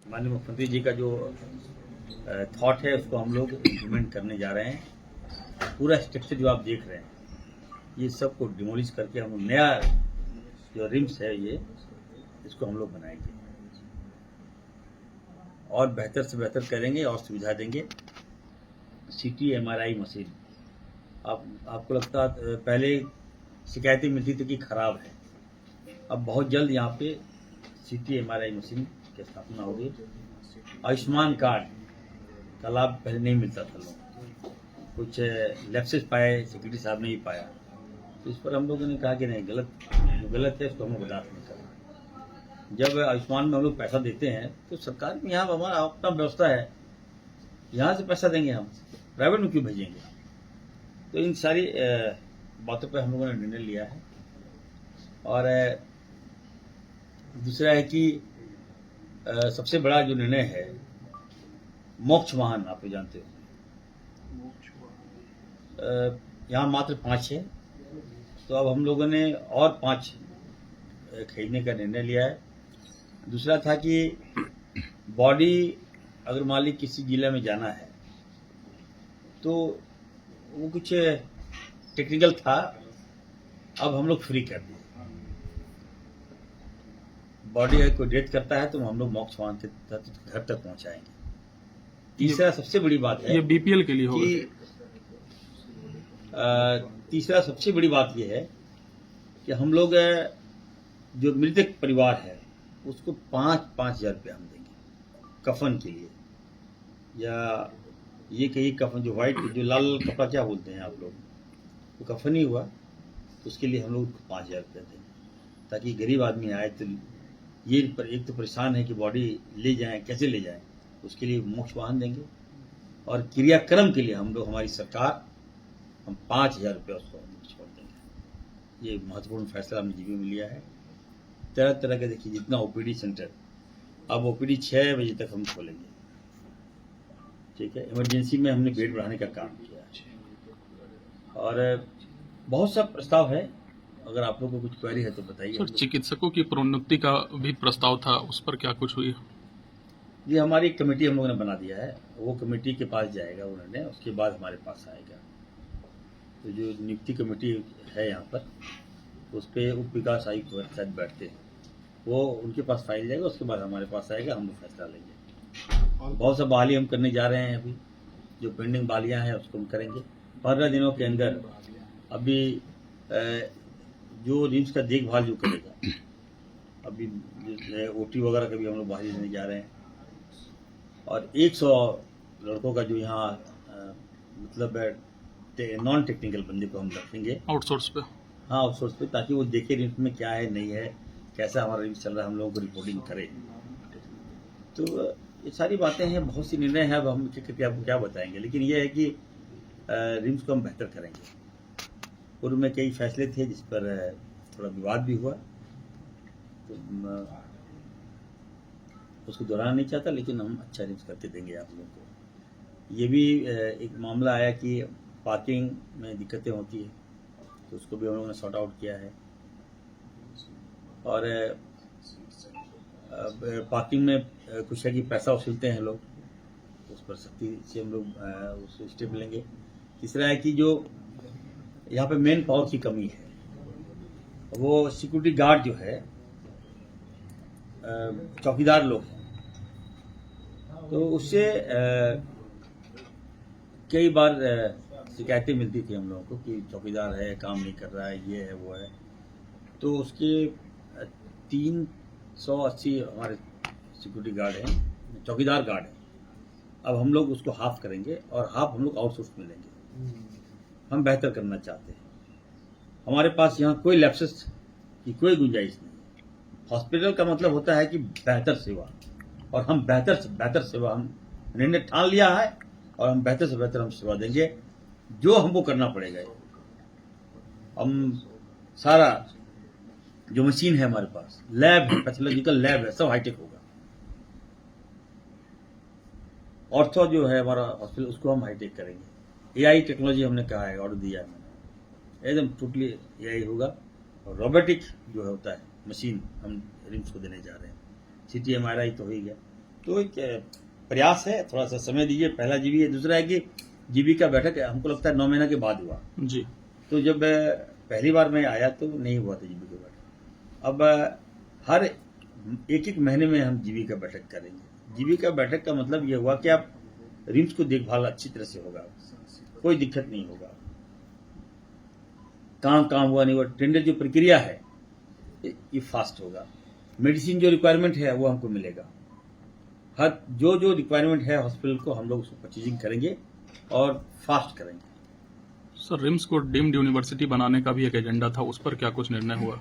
माननीय मुख्यमंत्री जी का जो थॉट है उसको हम लोग इम्प्लीमेंट करने जा रहे हैं। पूरा स्ट्रक्चर जो आप देख रहे हैं ये सबको डिमोलिश करके हम नया जो रिम्स है ये इसको हम लोग बनाएंगे और बेहतर से बेहतर करेंगे और सुविधा देंगे। CT MRI मशीन आपको लगता पहले शिकायतें मिलती थी कि खराब है, अब बहुत जल्द यहाँ पे CT MRI मशीन की स्थापना होगी। आयुष्मान कार्ड का लाभ पहले नहीं मिलता था, लोग कुछ लैप्सेस पाए, सेक्रेटरी साहब ने ही पाया, तो इस पर हम लोगों ने कहा कि नहीं, जो गलत है उसको हम लोग बर्दाश्त नहीं करें। जब आयुष्मान में हम लोग पैसा देते हैं तो सरकार में यहाँ हमारा अपना व्यवस्था है, यहाँ से पैसा देंगे, हम प्राइवेट में क्यों भेजेंगे। तो इन सारी बातों पर हम लोगों ने निर्णय लिया है। और दूसरा है कि सबसे बड़ा जो निर्णय है मोक्ष वाहन, आप जानते हो यहाँ मात्र 5 है, तो अब हम लोगों ने और 5 खरीदने का निर्णय लिया है। दूसरा था कि बॉडी अगर मान ली किसी जिले में जाना है तो वो कुछ टेक्निकल था, अब हम लोग फ्री कर दिए। बॉडी अगर कोई डेथ करता है तो हम लोग मोक्ष वाहन के घर तक पहुंचाएंगे। तीसरा सबसे बड़ी बात है, ये BPL के लिए होगा कि तीसरा सबसे बड़ी बात यह है कि हम लोग जो मृतक परिवार है उसको 5,000 रुपया हम देंगे कफन के लिए, या ये कहीं कफन जो व्हाइट जो लाल कपड़ा क्या बोलते हैं आप लोग, तो कफन ही हुआ, तो उसके लिए हम लोग 5,000 रुपया देंगे, ताकि गरीब आदमी आए तो ये एक तो परेशान है कि बॉडी ले जाएं, कैसे ले जाएं, उसके लिए मोक्ष वाहन देंगे। और क्रियाक्रम के लिए हम लोग, हमारी सरकार, हम 5,000 रुपया उसको छोड़ देंगे। ये महत्वपूर्ण फैसला हमने जीबी में लिया है। तरह तरह के देखिए, जितना OPD सेंटर, अब OPD 6 बजे तक हम खोलेंगे, ठीक है। इमरजेंसी में हमने बेड बढ़ाने का काम किया है और बहुत सा प्रस्ताव है। अगर आप लोगों को कुछ क्वेरी है तो बताइए। सर, चिकित्सकों की प्रोन्नति का भी प्रस्ताव था, उस पर क्या कुछ हुई? ये हमारी कमेटी हम लोगों ने बना दिया है, वो कमेटी के पास जाएगा उन्होंने, उसके बाद हमारे पास आएगा। तो जो नियुक्ति कमेटी है यहाँ पर, उस पर उप विकास आयुक्त शायद बैठते हैं, वो उनके पास फाइल जाएगा, उसके बाद हमारे पास आएगा, हम लोग फैसला लेंगे। बहुत सा बहाली हम करने जा रहे हैं, अभी जो पेंडिंग बहालियाँ हैं उसको हम करेंगे 15 दिनों के अंदर। अभी जो रिम्स का देखभाल जो करेगा, अभी OT वगैरह का भी हम लोग बहाली देने जा रहे हैं। और 100 लड़कों का जो यहाँ मतलब नॉन टेक्निकल बंदे को हम रखेंगे आउटसोर्स पे। हाँ, आउटसोर्स पे, ताकि वो देखे रिम्स में क्या है, नहीं है, कैसा हमारा रिम्स चल रहा है, हम लोगों को रिपोर्टिंग करें। तो ये सारी बातें हैं, बहुत सी निर्णय हैं, अब हम आपको क्या बताएंगे, लेकिन ये है कि रिम्स को हम बेहतर करेंगे। पूर्व में कई फैसले थे जिस पर थोड़ा विवाद भी हुआ, तो उसको दोहराना नहीं चाहता, लेकिन हम अच्छा रिम्स करके देंगे आप लोगों को। ये भी एक मामला आया कि पार्किंग में दिक्कतें होती है, तो उसको भी हम लोगों ने सॉर्ट आउट किया है। और पार्किंग में कुछ है कि पैसा वसूलते हैं लोग, तो उस पर सख्ती से हम लोग उसको स्टेप लेंगे। तीसरा है कि जो यहाँ पे मेन पावर की कमी है, वो सिक्योरिटी गार्ड जो है, चौकीदार लोग हैं, तो उससे कई बार शिकायतें मिलती थी हम लोगों को कि चौकीदार है, काम नहीं कर रहा है, ये है, वो है। तो उसके 380 हमारे सिक्योरिटी गार्ड हैं, चौकीदार गार्ड हैं। अब हम लोग उसको हाफ करेंगे और हाफ हम लोग आउटसोर्स में लेंगे। हम बेहतर करना चाहते हैं। हमारे पास यहाँ कोई लैप्सेस की कोई गुंजाइश नहीं है। हॉस्पिटल का मतलब होता है कि बेहतर सेवा, और हम बेहतर से बेहतर सेवा, हम निर्णय ठान लिया है और हम बेहतर से बेहतर हम सेवा देंगे, जो हमको करना पड़ेगा। हम सारा जो मशीन है हमारे पास, लैब है, पैथोलॉजिकल लैब है, सब हाईटेक होगा। ऑर्थो जो है हमारा हॉस्पिटल, उसको हम हाईटेक करेंगे। AI टेक्नोलॉजी हमने कहा है, ऑर्डर दिया है मैंने, एकदम टोटली AI होगा। और रोबोटिक जो होता है मशीन, हम रिम्स को देने जा रहे हैं। CT MRI तो हो ही गया, तो एक प्रयास है, थोड़ा सा समय दीजिए। पहला जीबी है, दूसरा है कि जीबी का बैठक हमको लगता है 9 महीना के बाद हुआ। जी। तो जब पहली बार मैं आया तो नहीं हुआ था जीबी का बैठक। अब हर एक महीने में हम जीबी का बैठक करेंगे। जीबी का बैठक का मतलब ये हुआ कि आप रिम्स को देखभाल अच्छी तरह से होगा, कोई दिक्कत नहीं होगा, काम हुआ नहीं हुआ, टेंडर जो प्रक्रिया है ये फास्ट होगा, मेडिसिन जो रिक्वायरमेंट है वो हमको मिलेगा, हर जो रिक्वायरमेंट है हॉस्पिटल को हम लोग उसको परचेजिंग करेंगे और फास्ट करेंगे। सर, रिम्स को डीम्ड यूनिवर्सिटी बनाने का भी एक एजेंडा था, उस पर क्या कुछ निर्णय हुआ?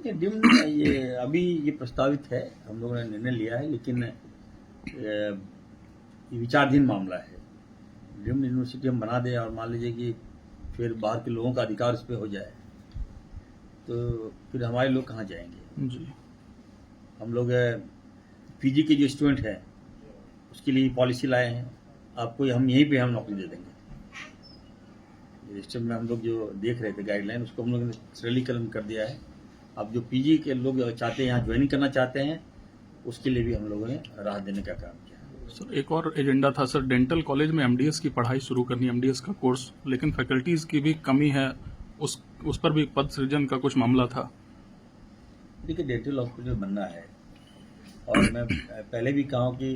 ये अभी ये प्रस्तावित है, हम लोगों ने निर्णय लिया है, लेकिन ये विचाराधीन मामला है। डीम्ड यूनिवर्सिटी हम बना दें और मान लीजिए कि फिर बाहर के लोगों का अधिकार इस पर हो जाए तो फिर हमारे लोग कहाँ जाएंगे? जी। हम लोग पीजी के जो स्टूडेंट हैं उसके लिए पॉलिसी लाए हैं, आपको हम यहीं पे हम नौकरी दे देंगे। रजिस्टर में हम लोग जो देख रहे थे गाइडलाइन, उसको हम लोगों ने सरलीकरण कर दिया है। अब जो पीजी के लोग चाहते हैं, यहाँ ज्वाइनिंग करना चाहते हैं, उसके लिए भी हम लोगों ने राहत देने का काम किया। सर, एक और एजेंडा था सर, डेंटल कॉलेज में एमडीएस की पढ़ाई शुरू करनी, एमडीएस का कोर्स, लेकिन फैकल्टीज की भी कमी है, उस पर भी पद सृजन का कुछ मामला था। देखिए, डेंटल हॉस्पिटल बनना है और मैं पहले भी कहा कि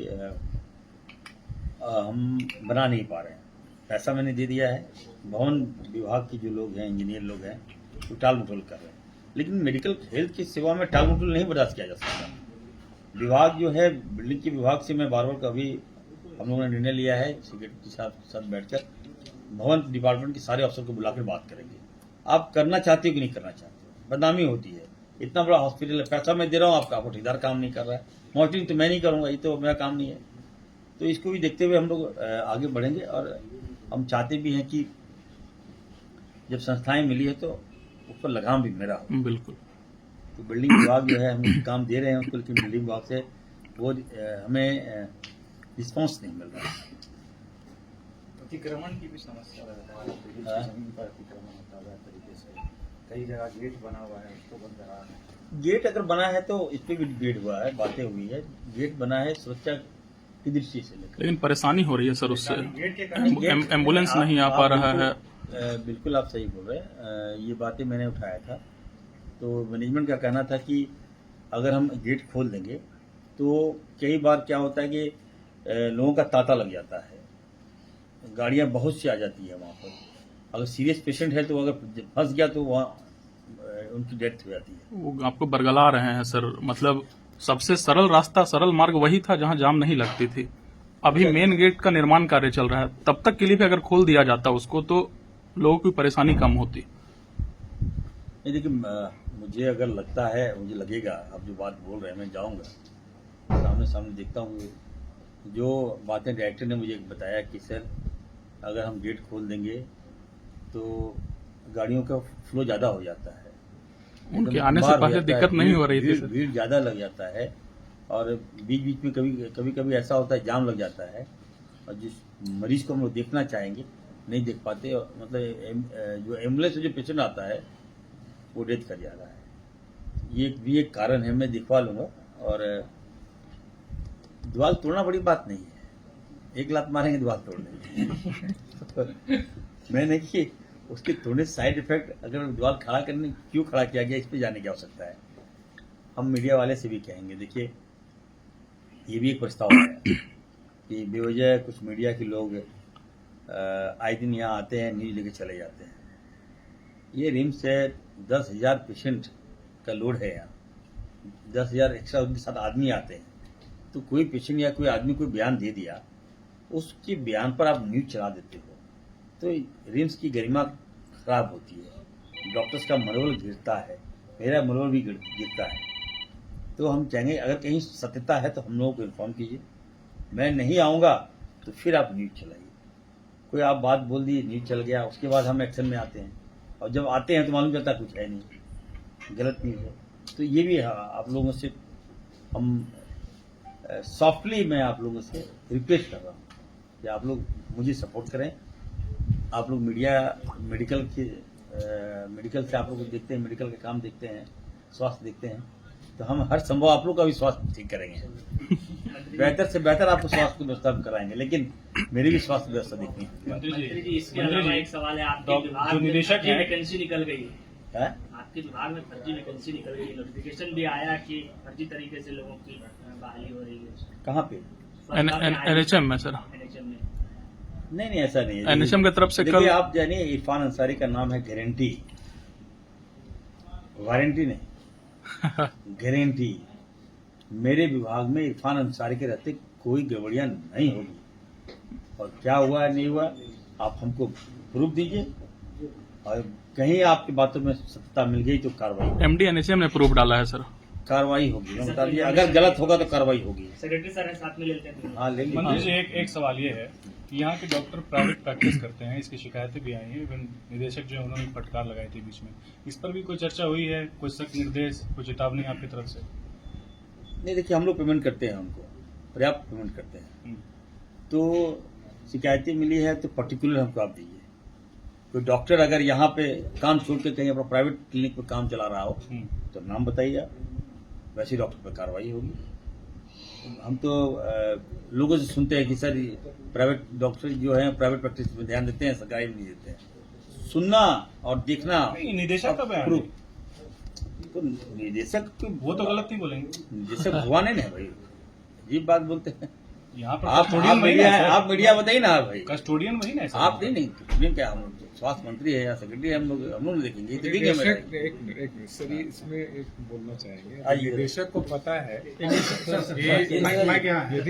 हम बना नहीं पा रहे हैं। पैसा मैंने दे दिया है, भवन विभाग के जो लोग हैं, इंजीनियर लोग हैं, वो टाल मटोल कर रहे हैं, लेकिन मेडिकल हेल्थ की सेवा में टाल मटोल नहीं बर्दाश्त किया जा सकता। विभाग जो है, बिल्डिंग के विभाग से मैं बार बार कभी हम लोगों ने निर्णय लिया है, सेक्रेटरी के साथ बैठकर भवन डिपार्टमेंट के सारे अफसर को बुलाकर बात करेंगे। आप करना चाहते हो कि नहीं करना चाहते हो? बदनामी होती है, इतना बड़ा हॉस्पिटल है, पैसा मैं दे रहा हूँ, आपका ठेकेदार काम नहीं कर रहा है, मॉनिटरिंग तो मैं नहीं करूँगा, ये तो मेरा काम नहीं है। तो इसको भी देखते हुए हम लोग आगे बढ़ेंगे और हम चाहते भी हैं कि जब संस्थाएं मिली है तो उस पर लगाम भी मेरा हो। बिल्कुल। तो बिल्डिंग विभाग जो है, हम काम दे रहे हैं उसको, लेकिन बिल्डिंग विभाग से वो हमें रिस्पॉन्स नहीं मिल रहा है। अतिक्रमण की भी समस्या रहता है, जमीन पर अतिक्रमण होता है तरीके से, कई जगह गेट बना हुआ है उसको बंद करा है। गेट अगर बना है तो इस पर भी डिबेट हुआ है, बातें हुई है, गेट बना है सुरक्षा की दृष्टि से, लेकिन परेशानी हो रही है सर उससे, गेट के कारण एम्बुलेंस नहीं आ पा रहा है। बिल्कुल आप सही बोल रहे हैं, ये बातें मैंने उठाया था। तो मैनेजमेंट का कहना था कि अगर हम गेट खोल देंगे तो कई बार क्या होता है कि लोगों का तांता लग जाता है, गाड़ियां बहुत सी आ जाती है वहाँ पर, अगर सीरियस पेशेंट है तो अगर फंस गया तो वहाँ उनकी डेथ हो जाती है। वो आपको बरगला रहे हैं सर, मतलब सबसे सरल रास्ता, सरल मार्ग वही था जहां जाम नहीं लगती थी। अभी मेन गेट का निर्माण कार्य चल रहा है, तब तक के लिए भी अगर खोल दिया जाता उसको तो लोगों की परेशानी कम होती। नहीं, देखिए, मुझे अगर लगता है, मुझे लगेगा, आप जो बात बोल रहे हैं, मैं जाऊंगा सामने देखता हूँ। जो बातें डायरेक्टर ने मुझे बताया कि सर अगर हम गेट खोल देंगे तो गाड़ियों का फ्लो ज़्यादा हो जाता है, उनके आने से पहले दिक्कत नहीं हो रही थी, भीड़ ज़्यादा लग जाता है और बीच बीच में कभी ऐसा होता है जाम लग जाता है और जिस मरीज को हम लोग देखना चाहेंगे नहीं देख पाते, मतलब जो एम्बुलेंस से जो पेशेंट आता है वो डेथ कर जा रहा है। ये भी एक कारण है, मैं दिखवा लूँगा। और दीवार तोड़ना बड़ी बात नहीं है, एक लात मारेंगे दीवार तोड़ देंगे। मैं नहीं कि उसके तोड़ने साइड इफेक्ट, अगर दीवार खड़ा करने क्यों खड़ा किया गया, इस पे जाने की आवश्यकता है। हम मीडिया वाले से भी कहेंगे, देखिए ये भी एक प्रस्ताव है कि बेवजह कुछ मीडिया के लोग आए दिन यहाँ आते हैं, न्यूज लेके चले जाते हैं। ये रिम्स से 10,000 पेशेंट का लोड है यहाँ, 10,000 एक्स्ट्रा उनके साथ आदमी आते हैं, तो कोई पेशेंट या कोई आदमी कोई बयान दे दिया, उसके बयान पर आप न्यूज चला देते हो तो रिम्स की गरिमा खराब होती है, डॉक्टर्स का मनोबल गिरता है, मेरा मनोबल भी गिरता है। तो हम चाहेंगे अगर कहीं सत्यता है तो हम लोगों को इन्फॉर्म कीजिए, मैं नहीं आऊँगा तो फिर आप न्यूज चलाइए। कोई आप बात बोल दी, न्यूज चल गया, उसके बाद हम एक्शन में आते हैं, और जब आते हैं तो मालूम चलता कुछ है नहीं, गलत न्यूज़ है। तो ये भी आप लोगों से हम सॉफ्टली मैं आप लोगों से रिक्वेस्ट कर रहा हूँ कि आप लोग मुझे सपोर्ट करें। आप लोग मीडिया मेडिकल से आप लोग देखते हैं, मेडिकल का काम देखते हैं, स्वास्थ्य देखते हैं, तो हम हर संभव आप लोग का भी स्वास्थ्य ठीक करेंगे। बेहतर से बेहतर आपको स्वास्थ्य की व्यवस्था हम कराएंगे, लेकिन मेरी भी स्वास्थ्य व्यवस्था देखनी है। मंत्री जी इसके अलावा एक सवाल है, आपके विभाग जो में निदेशक फर्जी हैं- वैकेंसी निकल गई है, है? आपके विभाग में फर्जी वैकेंसी निकल गई है, नोटिफिकेशन भी आया कि फर्जी तरीके से लोगों की बहाली हो रही है कहाँ पे? एनएचएम में सर, NHM में। नहीं ऐसा नहीं है। NHM की तरफ से देखिए, कल- आप जानिए इरफान अंसारी का नाम है गारंटी, वारंटी नहीं, गारंटी। मेरे विभाग में इरफान अंसारी के रहते कोई गड़बड़ियां नहीं होगी, और क्या हुआ नहीं हुआ आप हमको प्रूफ दीजिए, और कहीं आपकी बातों में सत्यता मिल गई तो कार्रवाई एमडी एनएचएम ने प्रूफ डाला है सर। कार्रवाई होगी। मैं बता दीजिए, अगर गलत होगा तो कार्रवाई होगी। सेक्रेटरी सर साथ में ले लेते हैं। हाँ, ले मंत्री जी लीजिए। एक सवाल ये है कि यहाँ के डॉक्टर प्राइवेट प्रैक्टिस करते हैं, इसकी शिकायतें भी आई हैं, इवन निदेशक जो है उन्होंने फटकार लगाई थी बीच में, इस पर भी कोई चर्चा हुई है, कोई सख्त निर्देश, कोई चेतावनी आपकी तरफ से? नहीं, देखिए हम लोग पेमेंट करते हैं, उनको पर्याप्त पेमेंट करते हैं, तो शिकायतें मिली है तो पर्टिकुलर हमको आप दीजिए। कोई डॉक्टर अगर यहाँ पे काम छोड़ के कहीं अपना प्राइवेट क्लिनिक पे काम चला रहा हो तो नाम बताइए आप, वैसे डॉक्टर पर कार्रवाई होगी। हम तो लोगों से सुनते हैं कि सर प्राइवेट डॉक्टर जो है प्राइवेट प्रैक्टिस में ध्यान देते हैं, सरकारी में नहीं देते हैं। सुनना और देखना नहीं, निदेशक का बयान प्रूफ। है। तो निदेशक वो तो गलत नहीं बोलेंगे। निदेशक भगवान है ना भाई, अजीब बात बोलते हैं यहाँ पर आप। कस्टोडियन वही मीडिया ना है, है, आप मीडिया बताइए ना भाई। कस्टोडियन वही ना है सर? आप नहीं कस्टोडियन क्या, हम स्वास्थ्य मंत्री है या सेक्रेटरी, हम लोग देखेंगे। ये तो ठीक है मेरा। एक सर इसमें एक बोलना चाहेंगे, आइए। निदेशक को पता है ये- यदि